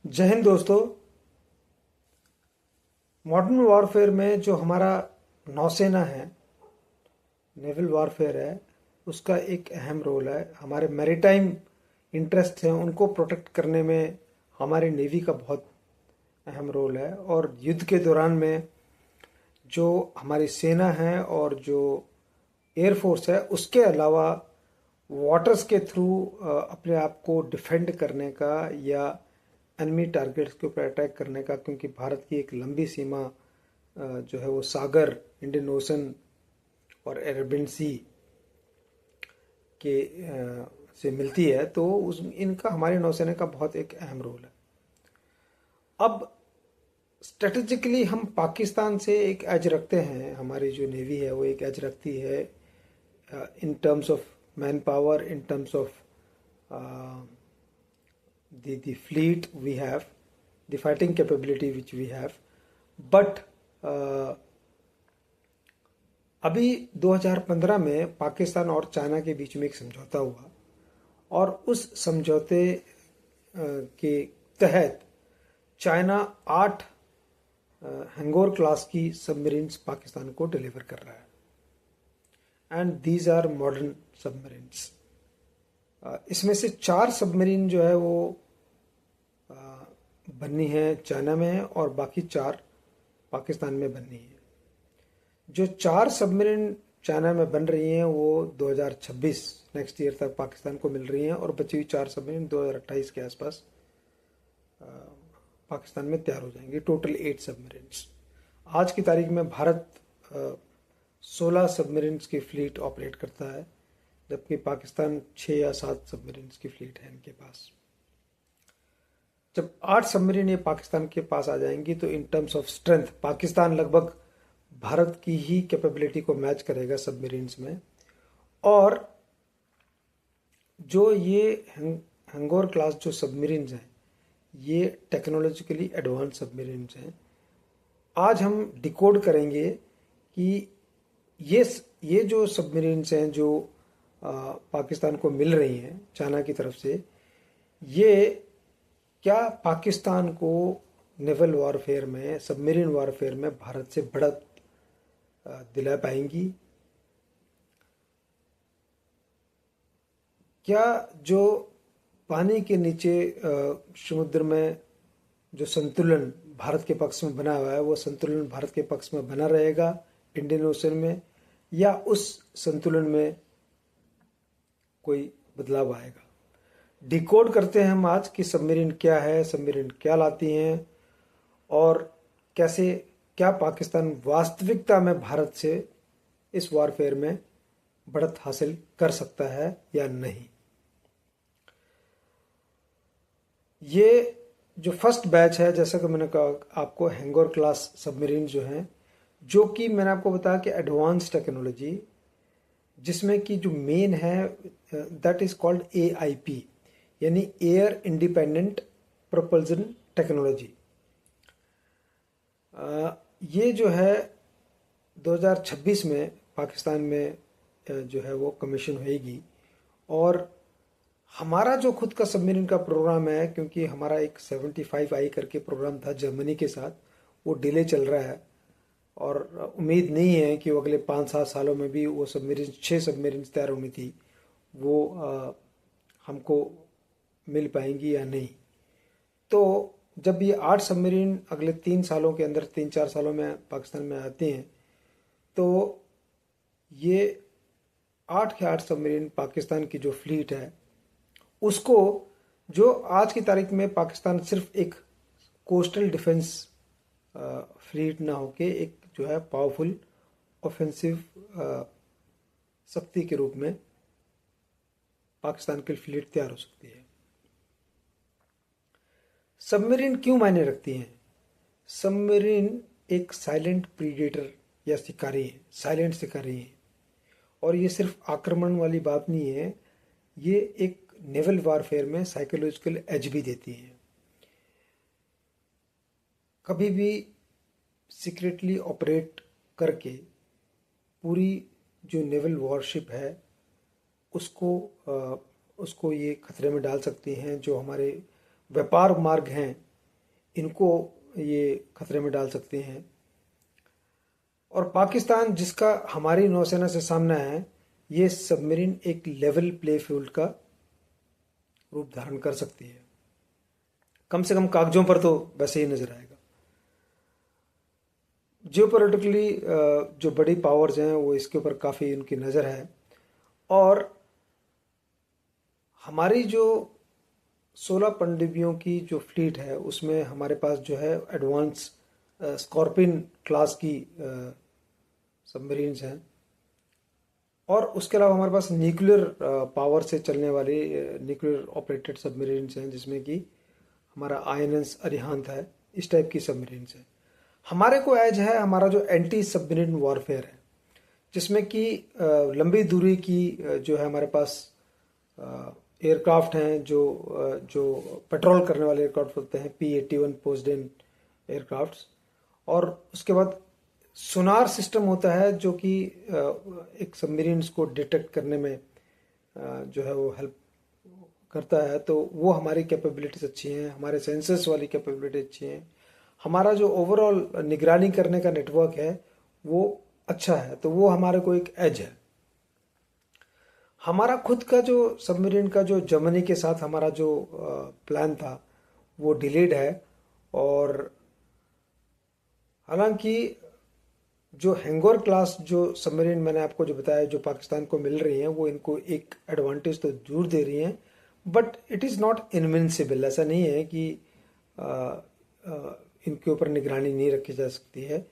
जय हिंद दोस्तों। Modern warfare में जो हमारा नौसेना है, नेवल वॉरफेयर है, उसका एक अहम रोल है। हमारे मैरीटाइम इंटरेस्ट हैं उनको प्रोटेक्ट करने में हमारी नेवी का बहुत अहम रोल है। और युद्ध के दौरान में जो हमारी सेना है और जो एयरफोर्स है, उसके अलावा वाटर्स के थ्रू अपने आप को डिफेंड करने का या एनिमी टारगेट्स के ऊपर अटैक करने का, क्योंकि भारत की एक लंबी सीमा जो है वो सागर, इंडियन ओशन और अरेबियन सी के से मिलती है। तो उस इनका हमारी नौसेना का बहुत एक अहम रोल है। अब स्ट्रेटेजिकली हम पाकिस्तान से एक एज रखते हैं, हमारी जो नेवी है वो एक एज रखती है in terms of manpower, in terms of the fleet we have, the fighting capability which we have. But अभी 2015 में पाकिस्तान और चाइना के बीच में एक समझौता हुआ और उस समझौते के तहत चाइना 8 हैंगोर क्लास की सबमरीन्स पाकिस्तान को डिलीवर कर रहा है। And these are modern submarines. इसमें से 4 सबमरीन जो है वो बननी है चाइना में और बाकी 4 पाकिस्तान में बननी है। जो 4 सबमरीन चाइना में बन रही हैं वो 2026 नेक्स्ट ईयर तक पाकिस्तान को मिल रही हैं और बची हुई 4 सबमरीन 2028 के आसपास पाकिस्तान में तैयार हो जाएंगे। Total 8 submarines. आज की तारीख में भारत 16 सबमरीन्स की फ्लीट ऑपरेट करता है, जबकि पाकिस्तान 6 या 7 सबमरीन्स की फ्लीट है इनके पास। जब 8 सबमरीन ये पाकिस्तान के पास आ जाएंगी तो in terms of strength Pakistan लगभग भारत की ही कैपेबिलिटी को मैच करेगा सबमरीन्स में। और जो ये हैंगोर क्लास जो सबमरीन्स हैं ये टेक्नोलॉजिकली एडवांस सबमरीन्स हैं। आज हम डिकोड करेंगे कि ये जो सबमरीन्स हैं जो पाकिस्तान को मिल रही हैं चाइना की तरफ से, ये क्या पाकिस्तान को नेवल वॉरफेयर में, सबमरीन वॉरफेयर में भारत से बढ़त दिला पाएंगी? क्या जो पानी के नीचे समुद्र में जो संतुलन भारत के पक्ष में बना हुआ है वो संतुलन भारत के पक्ष में बना रहेगा इंडियन ओशन में, या उस संतुलन में कोई बदलाव आएगा? डिकोड करते हैं हम आज कि सबमरीन क्या है, सबमरीन क्या लाती हैं और कैसे क्या पाकिस्तान वास्तविकता में भारत से इस वॉरफेयर में बढ़त हासिल कर सकता है या नहीं। ये जो फर्स्ट बैच है, जैसा कि मैंने कहा आपको, हैंगोर क्लास सबमरीन जो हैं, जो कि मैंने आपको बताया कि एडवांस टेक्नोलॉजी, जिसमें कि जो मेन है दैट इज कॉल्ड AIP, यानी एयर इंडिपेंडेंट प्रोपल्जन टेक्नोलॉजी। ये जो है 2026 में पाकिस्तान में जो है वो कमीशन होएगी। और हमारा जो खुद का सबमरीन का प्रोग्राम है, क्योंकि हमारा एक 75I करके प्रोग्राम था जर्मनी के साथ, वो डिले चल रहा है और उम्मीद नहीं है कि वो अगले 5-7 सालों में भी वो सबमरीन 6 सबमरीन तैयार होनी थी वो हमको मिल पाएंगी या नहीं। तो जब ये 8 सबमरीन अगले 3 सालों के अंदर, 3-4 सालों में पाकिस्तान में आते हैं, तो ये 8 के 8 सबमरीन पाकिस्तान की जो फ्लीट है उसको, जो आज की तारीख में पाकिस्तान सिर्फ एक कोस्टल डिफेंस फ्लीट ना होके एक जो है पावरफुल ऑफेंसिव शक्ति के रूप में पाकिस्तान की फ्लीट तैयार हो सकती है। सबमरीन क्यों मायने रखती हैं? सबमरीन एक साइलेंट प्रीडेटर या शिकारी है, साइलेंट शिकारी है। और ये सिर्फ आक्रमण वाली बात नहीं है, ये एक नेवल वॉरफेयर में साइकोलॉजिकल एज भी देती है। कभी भी सीक्रेटली ऑपरेट करके पूरी जो नेवल वॉरशिप है उसको ये खतरे में डाल सकती हैं। जो हमारे व्यापार मार्ग हैं इनको ये खतरे में डाल सकते हैं। और पाकिस्तान जिसका हमारी नौसेना से सामना है, ये सबमरीन एक लेवल प्ले फील्ड का रूप धारण कर सकती है, कम से कम कागजों पर तो वैसे ही नजर आएगा। जियोपॉलिटिकली जो बड़ी पावर्स हैं वो इसके ऊपर काफ़ी उनकी नज़र है। और हमारी जो 16 पनडुब्बियों की जो फ्लीट है उसमें हमारे पास जो है एडवांस स्कॉर्पिन क्लास की सबमरीन्स हैं। और उसके अलावा हमारे पास न्यूक्लियर पावर से चलने वाली न्यूक्लियर ऑपरेटेड सबमरीन्स हैं, जिसमें कि हमारा आईएनएस अरिहंत है, इस टाइप की सबमरीन्स हैं। हमारे को एज है हमारा जो एंटी सबमरीन वॉरफेयर है, जिसमें कि लंबी दूरी की जो है हमारे पास एयरक्राफ्ट हैं जो पेट्रोल करने वाले एयरक्राफ्ट होते हैं, P-81 पोजडेन एयरक्राफ्ट्स। और उसके बाद सोनार सिस्टम होता है जो कि एक सबमरीन्स को डिटेक्ट करने में जो है वो हेल्प करता है। तो वो हमारी कैपेबिलिटीज अच्छी हैं, हमारे सेंसर्स वाली कैपेबिलिटी अच्छी हैं, हमारा जो ओवरऑल निगरानी करने का नेटवर्क है वो अच्छा है। तो वो हमारे को एक एज है। हमारा खुद का जो सबमरीन का जो जर्मनी के साथ हमारा जो प्लान था वो डिलेड है। और हालांकि जो हैंगोर क्लास जो सबमरीन मैंने आपको जो बताया जो पाकिस्तान को मिल रही हैं, वो इनको एक एडवांटेज तो जरूर दे रही हैं, but it is not invincible. ऐसा नहीं है कि इनके ऊपर निगरानी नहीं रखी जा सकती है।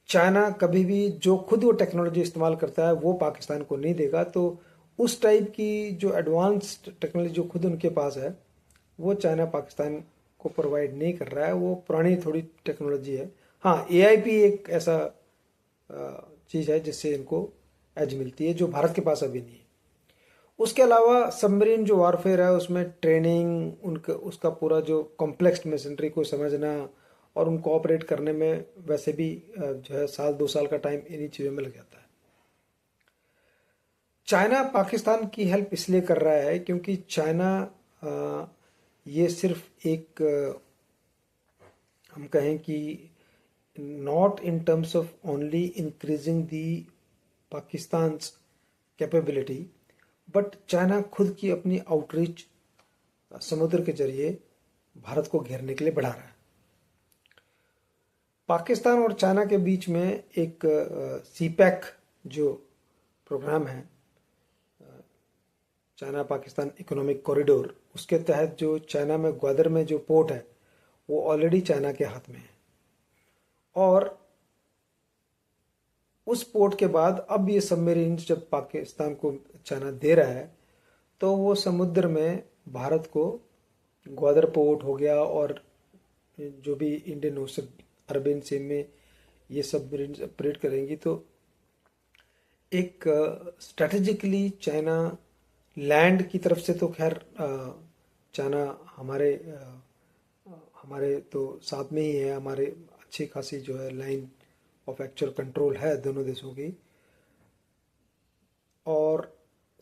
चाइना कभी भी जो खुद वो टेक्नोलॉजी इस्तेमाल करता है वो पाकिस्तान को नहीं देगा। तो उस टाइप की जो एडवांस्ड टेक्नोलॉजी जो खुद उनके पास है वो चाइना पाकिस्तान को प्रोवाइड नहीं कर रहा है, वो पुरानी थोड़ी टेक्नोलॉजी है। हाँ, AIP एक ऐसा चीज़ है जिससे इनको एज मिलती है जो भारत के पास अभी नहीं है। उसके अलावा सबमरीन जो वॉरफेयर है उसमें ट्रेनिंग, उनका उसका पूरा जो कॉम्प्लेक्स मशीनरी को समझना और उनको ऑपरेट करने में वैसे भी जो है 1-2 साल का टाइम इन्हीं चीज़ों में लग जाता है। चाइना पाकिस्तान की हेल्प इसलिए कर रहा है क्योंकि चाइना ये सिर्फ एक हम कहें कि not in terms of only increasing the Pakistan's capability, but China खुद की अपनी आउटरीच समुद्र के जरिए भारत को घेरने के लिए बढ़ा रहा है। पाकिस्तान और चाइना के बीच में एक CPEC जो प्रोग्राम है, चाइना पाकिस्तान इकोनॉमिक कॉरिडोर, उसके तहत जो चाइना में ग्वादर में जो पोर्ट है वो ऑलरेडी चाइना के हाथ में है। और उस पोर्ट के बाद अब ये सबमरीन जब पाकिस्तान को चाइना दे रहा है तो वो समुद्र में भारत को ग्वादर पोर्ट हो गया और जो भी इंडियन ओशन अरबियन सी में ये सबमरीन ऑपरेट करेंगी। तो एक स्ट्रेटेजिकली चाइना लैंड की तरफ से तो खैर चाइना हमारे तो साथ में ही है, हमारे अच्छी खासी जो है लाइन ऑफ एक्चुअल कंट्रोल है दोनों देशों की। और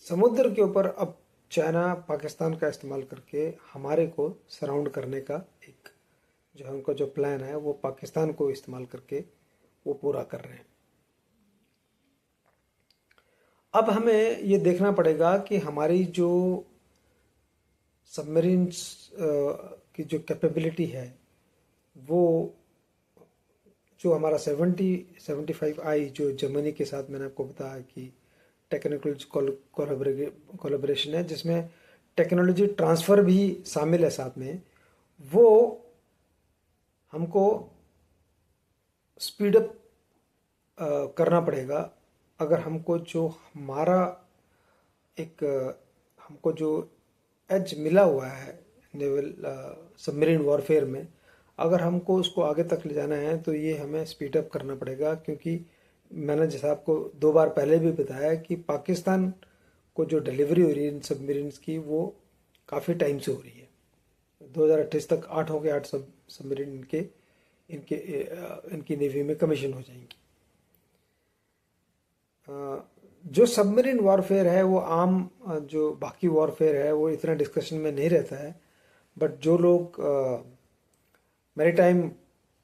समुद्र के ऊपर अब चाइना पाकिस्तान का इस्तेमाल करके हमारे को सराउंड करने का एक जो है उनका जो प्लान है वो पाकिस्तान को इस्तेमाल करके वो पूरा कर रहे हैं। अब हमें ये देखना पड़ेगा कि हमारी जो सबमरीन्स की जो कैपेबिलिटी है वो जो हमारा 75I जो जर्मनी के साथ मैंने आपको बताया कि टेक्निकल कोलैबोरेशन है जिसमें टेक्नोलॉजी ट्रांसफ़र भी शामिल है साथ में, वो हमको स्पीड अप करना पड़ेगा। अगर हमको जो हमारा एक हमको जो एज मिला हुआ है नेवल सबमरीन वॉरफेयर में, अगर हमको उसको आगे तक ले जाना है तो ये हमें स्पीड अप करना पड़ेगा। क्योंकि मैंने जैसा आपको 2 बार पहले भी बताया कि पाकिस्तान को जो डिलीवरी हो रही है इन सबमरीन्स की वो काफ़ी टाइम से हो रही है। 2028 तक 8 हो गए, 8 सबमरीन इनकी नेवी में कमीशन हो जाएंगी। जो सबमरीन वॉरफेयर है वो आम जो बाकी वॉरफेयर है वो इतना डिस्कशन में नहीं रहता है, बट जो लोग मैरीटाइम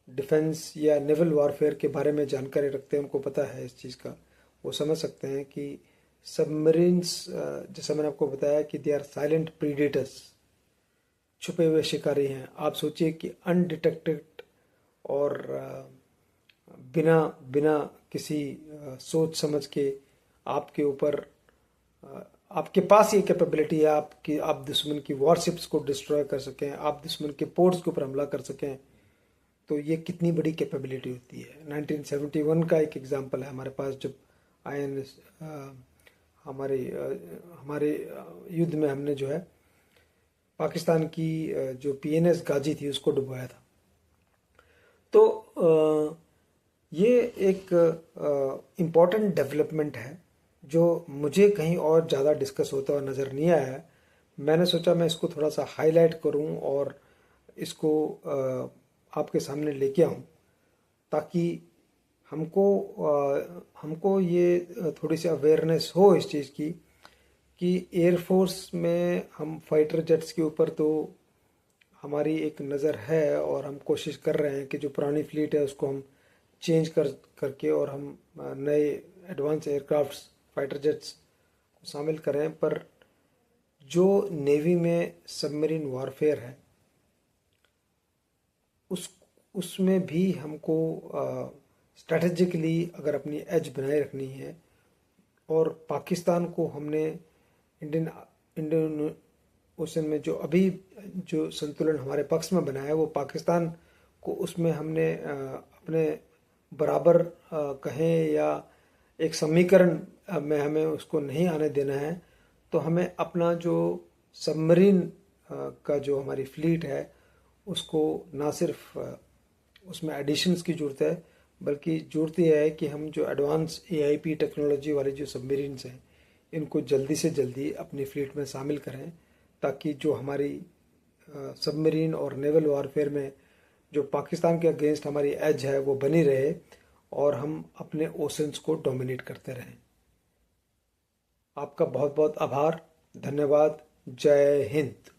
डिफेंस या नेवल वॉरफेयर के बारे में जानकारी रखते हैं, उनको पता है इस चीज़ का, वो समझ सकते हैं कि सबमरीन्स, जैसा मैंने आपको बताया कि दे आर साइलेंट प्रीडेटर्स, छुपे हुए शिकारी हैं। आप सोचिए कि अनडिटेक्टेड और बिना बिना किसी सोच समझ के आपके ऊपर, आपके पास ये कैपेबिलिटी है आपकी, आप दुश्मन की वॉरशिप्स को डिस्ट्रॉय कर सकें, आप दुश्मन के पोर्ट्स के ऊपर हमला कर सकें, तो ये कितनी बड़ी कैपेबिलिटी होती है। 1971 का एक एग्जांपल है हमारे पास, जब INS हमारे युद्ध में हमने जो है पाकिस्तान की जो PNS गाजी थी उसको डुबोया था। तो ये एक इम्पॉर्टेंट डेवलपमेंट है जो मुझे कहीं और ज़्यादा डिस्कस होता हुआ नज़र नहीं आया है। मैंने सोचा मैं इसको थोड़ा सा हाईलाइट करूं और इसको आपके सामने लेके आऊं, ताकि हमको ये थोड़ी सी अवेयरनेस हो इस चीज़ की कि एयरफोर्स में हम फाइटर जेट्स के ऊपर तो हमारी एक नज़र है और हम कोशिश कर रहे हैं कि जो पुरानी फ्लीट है उसको हम चेंज करके और हम नए एडवांस एयरक्राफ्ट्स फाइटर जेट्स को शामिल करें। पर जो नेवी में सबमरीन वॉरफेयर है उसमें भी हमको स्ट्रैटेजिकली अगर अपनी एज बनाए रखनी है, और पाकिस्तान को हमने इंडियन ओशन में जो अभी जो संतुलन हमारे पक्ष में बना है, वो पाकिस्तान को उसमें हमने अपने बराबर कहें या एक समीकरण में हमें उसको नहीं आने देना है। तो हमें अपना जो सबमरीन का जो हमारी फ्लीट है उसको ना सिर्फ उसमें एडिशंस की ज़रूरत है, बल्कि ज़रूरत यह है कि हम जो एडवांस AIP टेक्नोलॉजी वाले जो सबमरीन्स हैं इनको जल्दी से जल्दी अपनी फ्लीट में शामिल करें, ताकि जो हमारी सबमरीन और नेवल वॉरफेयर में जो पाकिस्तान के अगेंस्ट हमारी एज है वो बनी रहे और हम अपने ओशंस को डोमिनेट करते रहें। आपका बहुत बहुत आभार, धन्यवाद, जय हिंद।